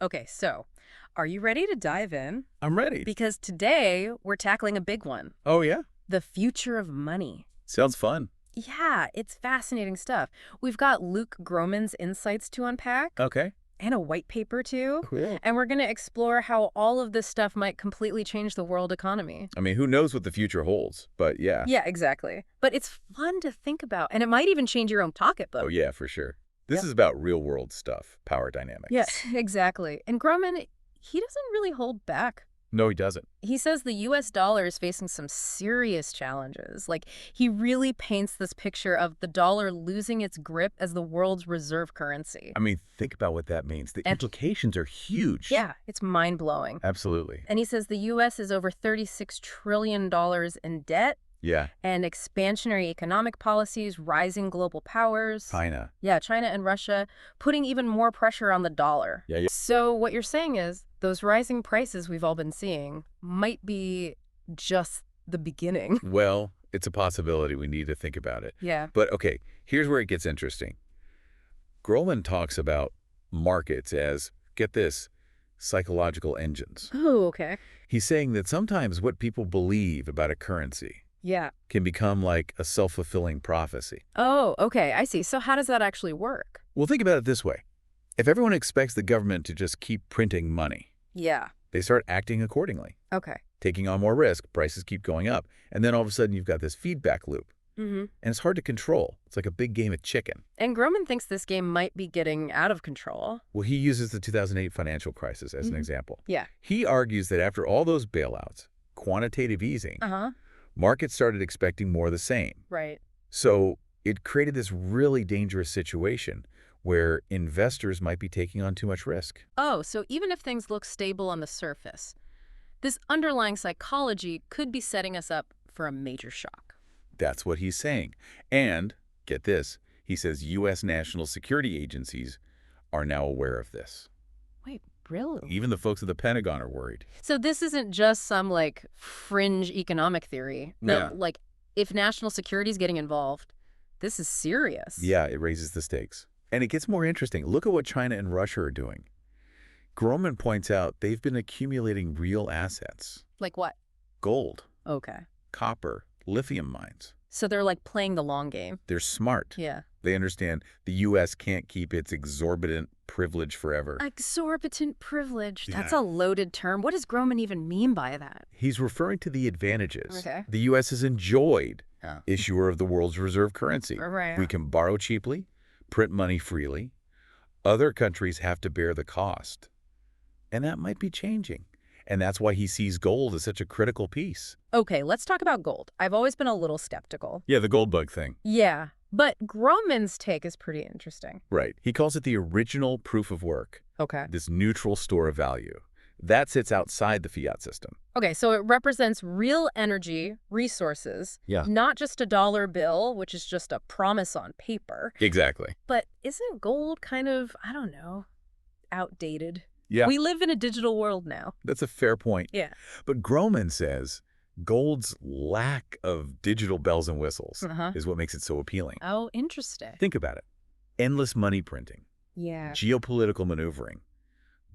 Okay, so are you ready to dive in? I'm ready. Because today we're tackling a big one, Oh, yeah? the future of money. Sounds fun. Yeah, it's fascinating stuff. We've got Luke Groman's insights to unpack Okay. and a white paper too. Cool. And we're going to explore how all of this stuff might completely change the world economy. I mean, who knows what the future holds, but yeah. Yeah, exactly. But it's fun to think about, and it might even change your own Oh, pocketbook. yeah, for sure. This Yep. is about real-world stuff, power Yeah, dynamics. exactly. And Groman, he doesn't really hold back. No, he doesn't. He says the US dollar is facing some serious challenges. Like, he really paints this picture of the dollar losing its grip as the world's reserve currency. I mean, think about what that means. The And- implications are huge. Yeah, it's mind-blowing. Absolutely. And he says the US is over $36 trillion in debt, Yeah. and expansionary economic policies, rising global powers. China. Yeah, China and Russia putting even more pressure on the dollar. Yeah, yeah. So what you're saying is those rising prices we've all been seeing might be just the beginning. Well, it's a possibility. We need to think about it. Yeah. But, okay, here's where it gets interesting. Groman talks about markets as, get this, psychological engines. Oh, okay. He's saying that sometimes what people believe about a currency Yeah. can become like a self-fulfilling prophecy. Oh, okay. I see. So how does that actually work? Well, think about it this way. If everyone expects the government to just keep printing money, Yeah. they start acting accordingly. Okay. Taking on more risk, prices keep going up, and then all of a sudden you've got this feedback loop. Mm-hmm. And it's hard to control. It's like a big game of chicken. And Groman thinks this game might be getting out of control. Well, he uses the 2008 financial crisis as an Mhm. example. Yeah. He argues that after all those bailouts, quantitative easing, Uh-huh. markets started expecting more of the same. Right. So it created this really dangerous situation where investors might be taking on too much risk. Oh, so even if things look stable on the surface, this underlying psychology could be setting us up for a major shock. That's what he's saying. And, get this, he says U.S. national security agencies are now aware of this. Wait, really? Even the folks at the Pentagon are worried. So this isn't just some, like, fringe economic theory. Yeah. Like, if national security is getting involved, this is serious. Yeah, it raises the stakes. And it gets more interesting. Look at what China and Russia are doing. Groman points out they've been accumulating real assets. Like what? Gold, Okay. copper, lithium mines. So they're, like, playing the long game. They're smart. Yeah. They understand the U.S. can't keep its exorbitant privilege forever. Exorbitant privilege. That's Yeah. a loaded term. What does Groman even mean by that? He's referring to the advantages Okay. the U.S. has enjoyed, Yeah. issuer of the world's reserve currency. Right. We can borrow cheaply, print money freely. Other countries have to bear the cost. And that might be changing. And that's why he sees gold as such a critical piece. Okay, let's talk about gold. I've always been a little skeptical. Yeah, the gold bug thing. Yeah, but Groman's take is pretty interesting. Right. He calls it the original proof of work, Okay. this neutral store of value. That sits outside the fiat system. Okay, so it represents real energy, resources, Yeah. not just a dollar bill, which is just a promise on paper. Exactly. But isn't gold kind of, I don't know, outdated? Yeah, We live in a digital world now. that's a fair point. Yeah. But Groman says gold's lack of digital bells and whistles Uh-huh. is what makes it so appealing. Oh, interesting. Think about it. Endless money printing, Yeah. geopolitical maneuvering.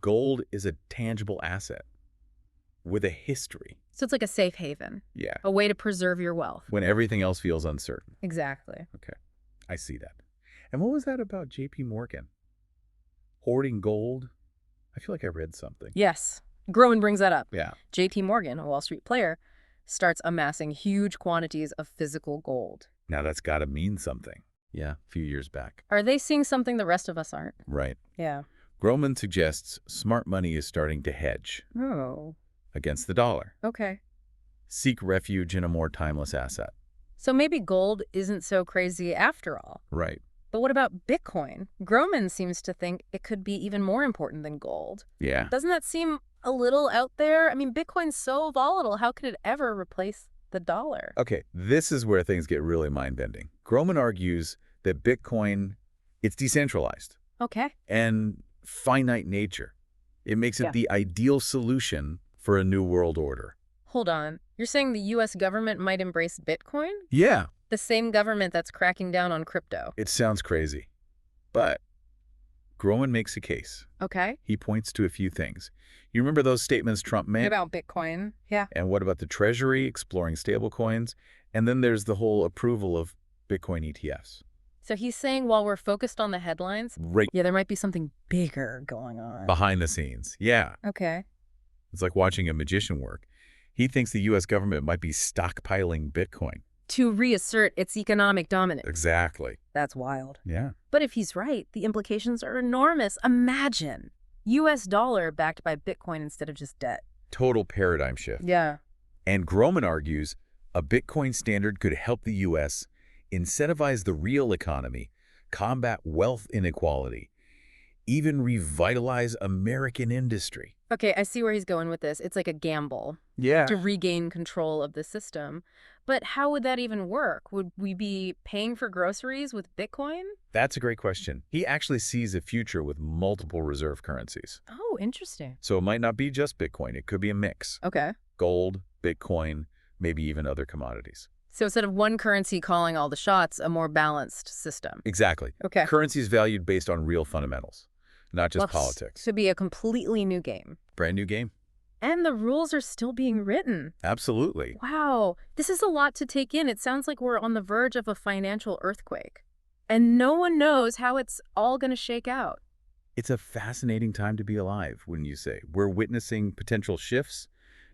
Gold is a tangible asset with a history. So it's like a safe haven, Yeah. a way to preserve your wealth. When everything else feels uncertain. Exactly. Okay. I see that. And what was that about J.P. Morgan? Hoarding gold? I feel like I read something. Yes. Groman brings that up. Yeah. JP Morgan, a Wall Street player, starts amassing huge quantities of physical gold. Now that's got to mean something. Yeah, a few years back. Are they seeing something the rest of us aren't? Right. Yeah. Groman suggests smart money is starting to hedge Oh, against the dollar. okay. Seek refuge in a more timeless asset. So maybe gold isn't so crazy after all. Right. But what about Bitcoin? Groman seems to think it could be even more important than gold. Yeah. Doesn't that seem a little out there? I mean, Bitcoin's so volatile. How could it ever replace the dollar? Okay, this is where things get really mind-bending. Groman argues that Bitcoin, it's decentralized Okay. and finite nature. It makes it Yeah. the ideal solution for a new world order. Hold on. You're saying the U.S. government might embrace Bitcoin? Yeah, The same government that's cracking down on crypto. it sounds crazy. But Groman makes a case. Okay. He points to a few things. You remember those statements Trump What made? about Bitcoin? Yeah. And what about the Treasury exploring stablecoins? And then there's the whole approval of Bitcoin ETFs. So he's saying while we're focused on the headlines, Right yeah, there might be something bigger going on. behind the scenes. Yeah. Okay. It's like watching a magician work. He thinks the U.S. government might be stockpiling Bitcoin. To reassert its economic dominance. Exactly. That's wild. Yeah. But if he's right, the implications are enormous. Imagine U.S. dollar backed by Bitcoin instead of just debt. Total paradigm shift. Yeah. And Groman argues a Bitcoin standard could help the U.S. incentivize the real economy, combat wealth inequality, even revitalize American industry. Okay, I see where he's going with this. It's like a gamble Yeah. to regain control of the system. But how would that even work? Would we be paying for groceries with Bitcoin? That's a great question. He actually sees a future with multiple reserve currencies. Oh, interesting. So it might not be just Bitcoin. It could be a mix. Okay. Gold, Bitcoin, maybe even other commodities. So instead of one currency calling all the shots, a more balanced system. Exactly. Okay. Currency is valued based on real fundamentals, not just Well, politics. to be a completely new game. Brand new game. And the rules are still being written. Absolutely. Wow, this is a lot to take in. It sounds like we're on the verge of a financial earthquake. And no one knows how it's all going to shake out. It's a fascinating time to be alive, wouldn't you say? We're witnessing potential shifts,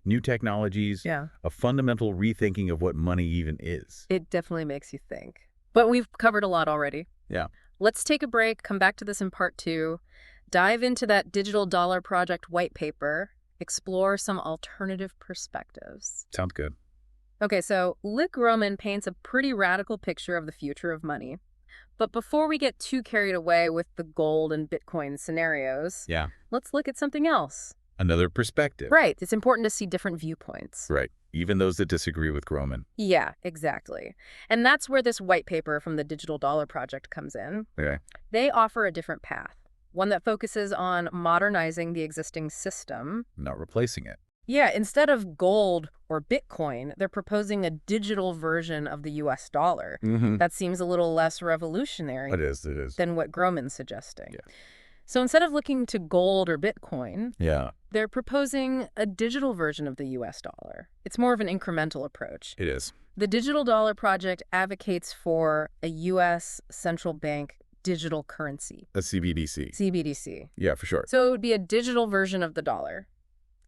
new technologies, Yeah. a fundamental rethinking of what money even is. It definitely makes you think. But we've covered a lot already. Yeah. Let's take a break, come back to this in part 2, dive into that Digital Dollar Project white paper, explore some alternative perspectives. Sounds good. Okay, so Lick Groman paints a pretty radical picture of the future of money. But before we get too carried away with the gold and Bitcoin scenarios, Yeah. let's look at something else. Another perspective. Right, it's important to see different viewpoints. Right. Even those that disagree with Groman. Yeah, exactly. And that's where this white paper from the Digital Dollar Project comes in. Okay. They offer a different path, one that focuses on modernizing the existing system. Not replacing it. Yeah, instead of gold or Bitcoin, they're proposing a digital version of the US dollar. Mm-hmm. That seems a little less revolutionary It is. than what Groman's suggesting. Yeah. So instead of looking to gold or Bitcoin, Yeah, they're proposing a digital version of the US dollar. It's more of an incremental approach. it is. The Digital Dollar Project advocates for a US central bank digital currency, A CBDC. CBDC. Yeah, for sure. So it would be a digital version of the dollar,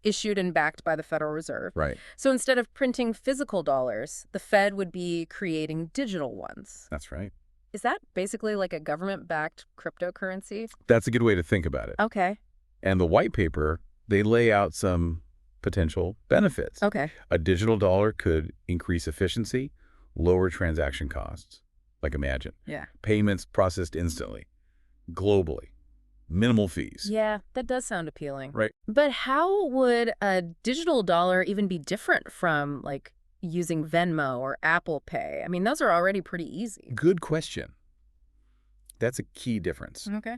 issued and backed by the Federal Reserve. Right. So instead of printing physical dollars, the Fed would be creating digital ones. That's right. Is that basically like a government-backed cryptocurrency? That's a good way to think about it. Okay. And the white paper, they lay out some potential benefits. Okay. A digital dollar could increase efficiency, lower transaction costs. Like imagine. Yeah. Payments processed instantly, globally, minimal fees. Yeah, that does sound appealing. Right. But how would a digital dollar even be different from, like, using Venmo or Apple Pay? I mean, those are already pretty easy. Good question. That's a key difference. Okay.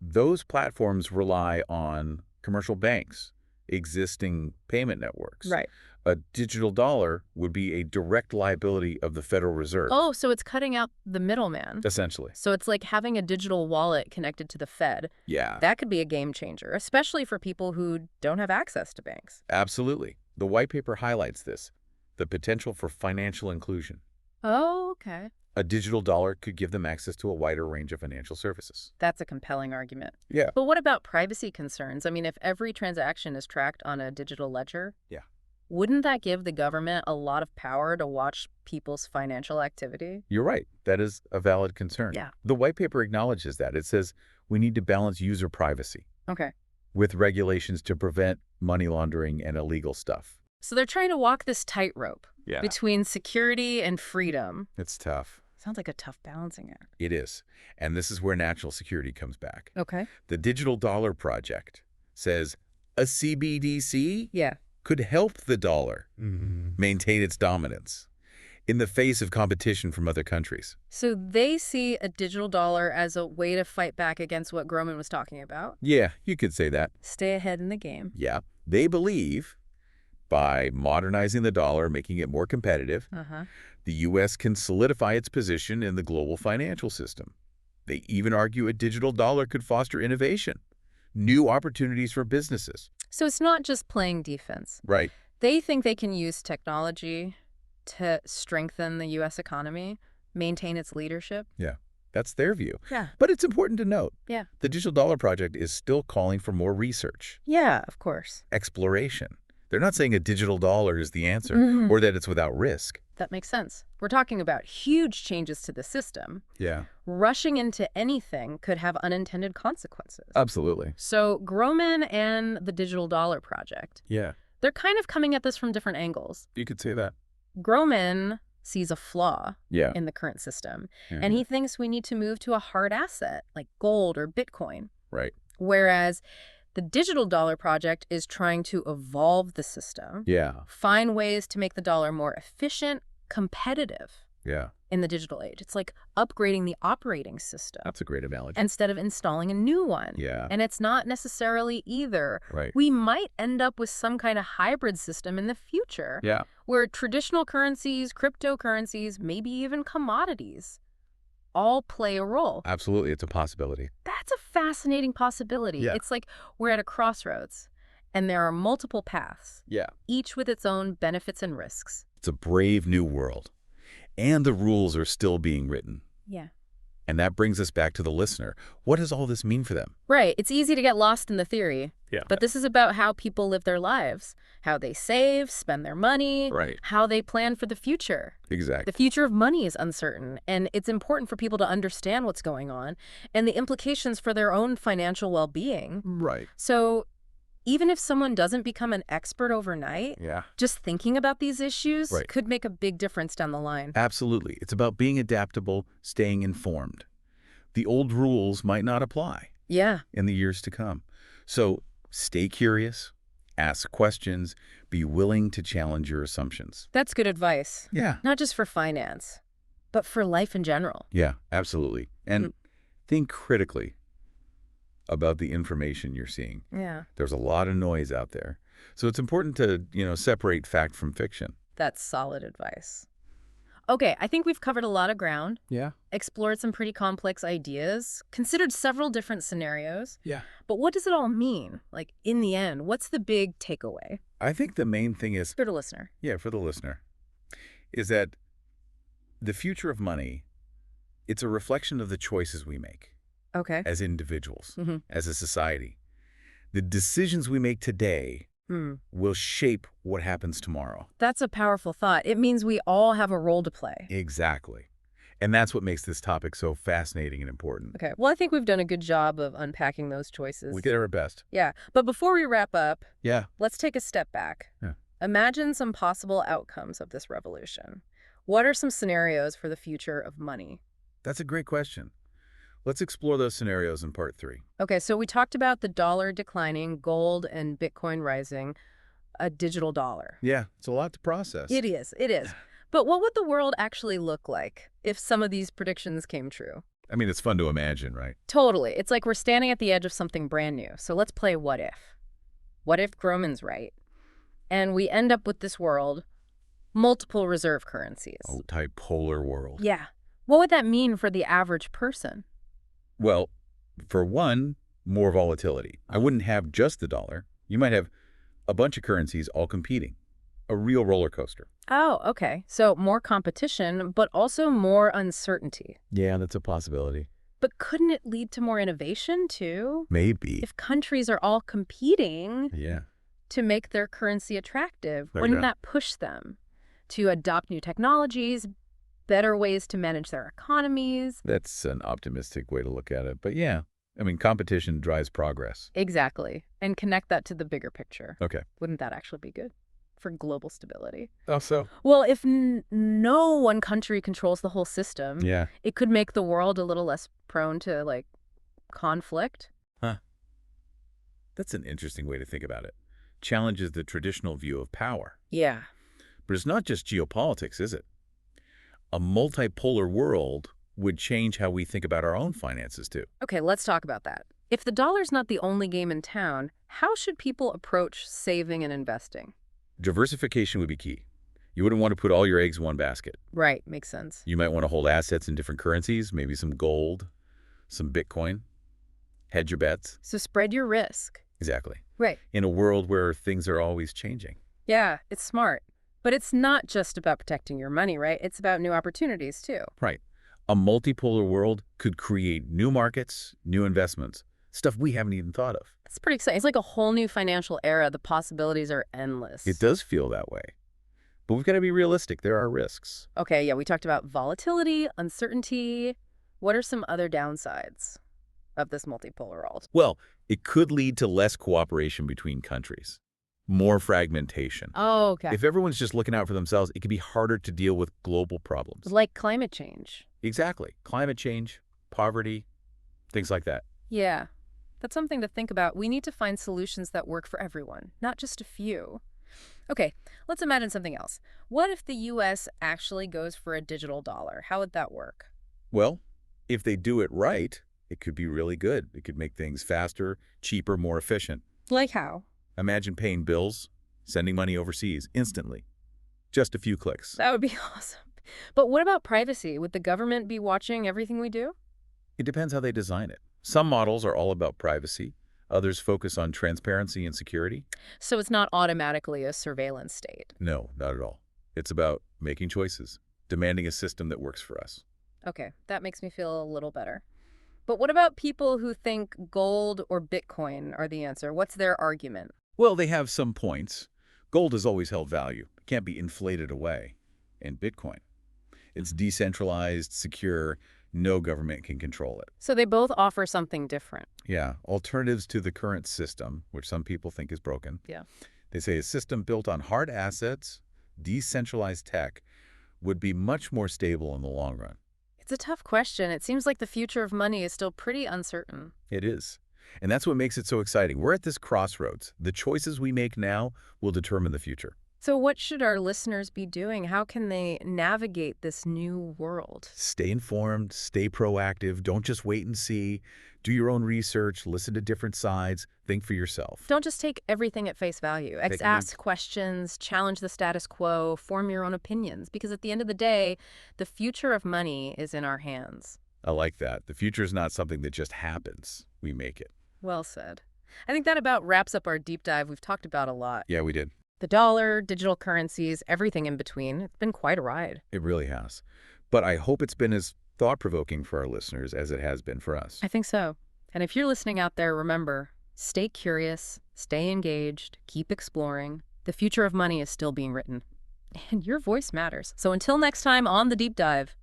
Those platforms rely on commercial banks, existing payment networks. Right. A digital dollar would be a direct liability of the Federal Reserve. Oh, so it's cutting out the middleman. Essentially. So it's like having a digital wallet connected to the Fed. Yeah, That could be a game changer, especially for people who don't have access to banks. absolutely. The white paper highlights this, the potential for financial inclusion. Oh, okay. A digital dollar could give them access to a wider range of financial services. That's a compelling argument. Yeah. But what about privacy concerns? I mean, if every transaction is tracked on a digital ledger, Yeah. wouldn't that give the government a lot of power to watch people's financial activity? You're right. That is a valid concern. Yeah. The white paper acknowledges that. It says we need to balance user privacy Okay. with regulations to prevent money laundering and illegal stuff. So they're trying to walk this tightrope Yeah. between security and freedom. It's tough. Sounds like a tough balancing act. It is. And this is where national security comes back. Okay. The Digital Dollar Project says a CBDC Yeah. could help the dollar maintain its dominance in the face of competition from other countries. So they see a digital dollar as a way to fight back against what Groman was talking about. Yeah, you could say that. Stay ahead in the game. Yeah. They believe by modernizing the dollar, making it more competitive, Uh-huh. the U.S. can solidify its position in the global financial system. They even argue a digital dollar could foster innovation, new opportunities for businesses. So it's not just playing defense. Right. They think they can use technology to strengthen the U.S. economy, maintain its leadership. Yeah, that's their view. Yeah. But it's important to note, Yeah. the Digital Dollar Project is still calling for more research, Yeah, of course. exploration. They're not saying a digital dollar is the answer Mhm. or that it's without risk. That makes sense. We're talking about huge changes to the system. Yeah, Rushing into anything could have unintended consequences. absolutely. So Groman and the Digital Dollar Project, Yeah, they're kind of coming at this from different angles. you could say that. Groman sees a flaw Yeah. in the current system, Yeah. and he thinks we need to move to a hard asset like gold or Bitcoin. Right. Whereas the Digital Dollar Project is trying to evolve the system, Yeah. find ways to make the dollar more efficient, competitive Yeah. in the digital age. It's like upgrading the operating system That's a great analogy. instead of installing a new one. Yeah. And it's not necessarily either. Right. We might end up with some kind of hybrid system in the future Yeah. where traditional currencies, cryptocurrencies, maybe even commodities all play a role. Absolutely. It's a possibility. That's a fascinating possibility. Yeah. It's like we're at a crossroads and there are multiple paths, Yeah. each with its own benefits and risks. It's a brave new world. And the rules are still being written. Yeah. And that brings us back to the listener. What does all this mean for them? Right. It's easy to get lost in the theory. Yeah. But this is about how people live their lives, how they save, spend their money, Right. how they plan for the future. Exactly. The future of money is uncertain, and it's important for people to understand what's going on and the implications for their own financial well-being. Right. So even if someone doesn't become an expert overnight, Yeah. just thinking about these issues Right. could make a big difference down the line. Absolutely. It's about being adaptable, staying informed. The old rules might not apply Yeah. in the years to come. So stay curious, ask questions, be willing to challenge your assumptions. That's good advice. Yeah. Not just for finance, but for life in general. Yeah, absolutely. And think critically about the information you're seeing. Yeah. There's a lot of noise out there. So it's important to, separate fact from fiction. That's solid advice. Okay, I think we've covered a lot of ground, Yeah. explored some pretty complex ideas, considered several different scenarios. Yeah. But what does it all mean? Like, in the end, what's the big takeaway I think the main thing is, for the listener? for the listener, is that the future of money, it's a reflection of the choices we make Okay. as individuals, Mhm. as a society. The decisions we make today will shape what happens tomorrow. That's a powerful thought. It means we all have a role to play. Exactly. And that's what makes this topic so fascinating and important. Okay, well, I think we've done a good job of unpacking those choices. We did our best. Yeah, but before we wrap up, Yeah. let's take a step back. Yeah. Imagine some possible outcomes of this revolution. What are some scenarios for the future of money? That's a great question. Let's explore those scenarios in part 3. Okay, so we talked about the dollar declining, gold and Bitcoin rising, a digital dollar. Yeah, it's a lot to process. It is, it is. But what would the world actually look like if some of these predictions came true? I mean, it's fun to imagine, right? Totally. It's like we're standing at the edge of something brand new. So let's play what if. What if Groman's right? And we end up with this world, multiple reserve currencies. Oh, type polar world. Yeah. What would that mean for the average person? Well, for one, more volatility. I wouldn't have just the dollar. You might have a bunch of currencies all competing. A real roller coaster. Oh, okay. So more competition, but also more uncertainty. Yeah, that's a possibility. But couldn't it lead to more innovation, too? Maybe. If countries are all competing Yeah. to make their currency attractive, There you wouldn't go. that push them to adopt new technologies, better ways to manage their economies? That's an optimistic way to look at it. But yeah, I mean, competition drives progress. Exactly. And connect that to the bigger picture. Okay. Wouldn't that actually be good for global stability? Oh, so? Well, if no one country controls the whole system, Yeah. it could make the world a little less prone to, like, conflict. That's an interesting way to think about it. Challenges the traditional view of power. Yeah. But it's not just geopolitics, is it? A multipolar world would change how we think about our own finances, too. Okay, let's talk about that. If the dollar's not the only game in town, how should people approach saving and investing? Diversification would be key. You wouldn't want to put all your eggs in one basket. Right, makes sense. You might want to hold assets in different currencies, maybe some gold, some Bitcoin, hedge your bets. So spread your risk. Exactly. Right. In a world where things are always changing. Yeah, it's smart. But it's not just about protecting your money, right? It's about new opportunities, too. Right. A multipolar world could create new markets, new investments, stuff we haven't even thought of. It's pretty exciting. It's like a whole new financial era. The possibilities are endless. It does feel that way. But we've got to be realistic. There are risks. Okay, yeah, we talked about volatility, uncertainty. What are some other downsides of this multipolar world? Well, it could lead to less cooperation between countries, more fragmentation. Oh, okay. If everyone's just looking out for themselves, it could be harder to deal with global problems. Like climate change. Exactly. Climate change, poverty, things like that. Yeah, that's something to think about. We need to find solutions that work for everyone, not just a few. Okay, let's imagine something else. What if the U.S. actually goes for a digital dollar? How would that work? Well, if they do it right, it could be really good. It could make things faster, cheaper, more efficient. Like how? Imagine paying bills, sending money overseas instantly. Just a few clicks. That would be awesome. But what about privacy? Would the government be watching everything we do? It depends how they design it. Some models are all about privacy. Others focus on transparency and security. So it's not automatically a surveillance state. No, not at all. It's about making choices, demanding a system that works for us. Okay, that makes me feel a little better. But what about people who think gold or Bitcoin are the answer? What's their argument? Well, they have some points. Gold has always held value. It can't be inflated away. And Bitcoin. It's decentralized, secure. No government can control it. So they both offer something different. Yeah, alternatives to the current system, which some people think is broken. Yeah. They say a system built on hard assets, decentralized tech, would be much more stable in the long run. It's a tough question. It seems like the future of money is still pretty uncertain. It is. And that's what makes it so exciting. We're at this crossroads. The choices we make now will determine the future. So what should our listeners be doing? How can they navigate this new world? Stay informed, stay proactive, don't just wait and see. Do your own research, listen to different sides, think for yourself. Don't just take everything at face value. Ask questions, challenge the status quo, form your own opinions. Because at the end of the day, the future of money is in our hands. I like that. The future is not something that just happens. We make it. Well said. I think that about wraps up our deep dive. We've talked about a lot. Yeah, we did. The dollar, digital currencies, everything in between. It's been quite a ride. It really has. But I hope it's been as thought-provoking for our listeners as it has been for us. I think so. And if you're listening out there, remember, stay curious, stay engaged, keep exploring. The future of money is still being written. And your voice matters. So until next time on The Deep Dive.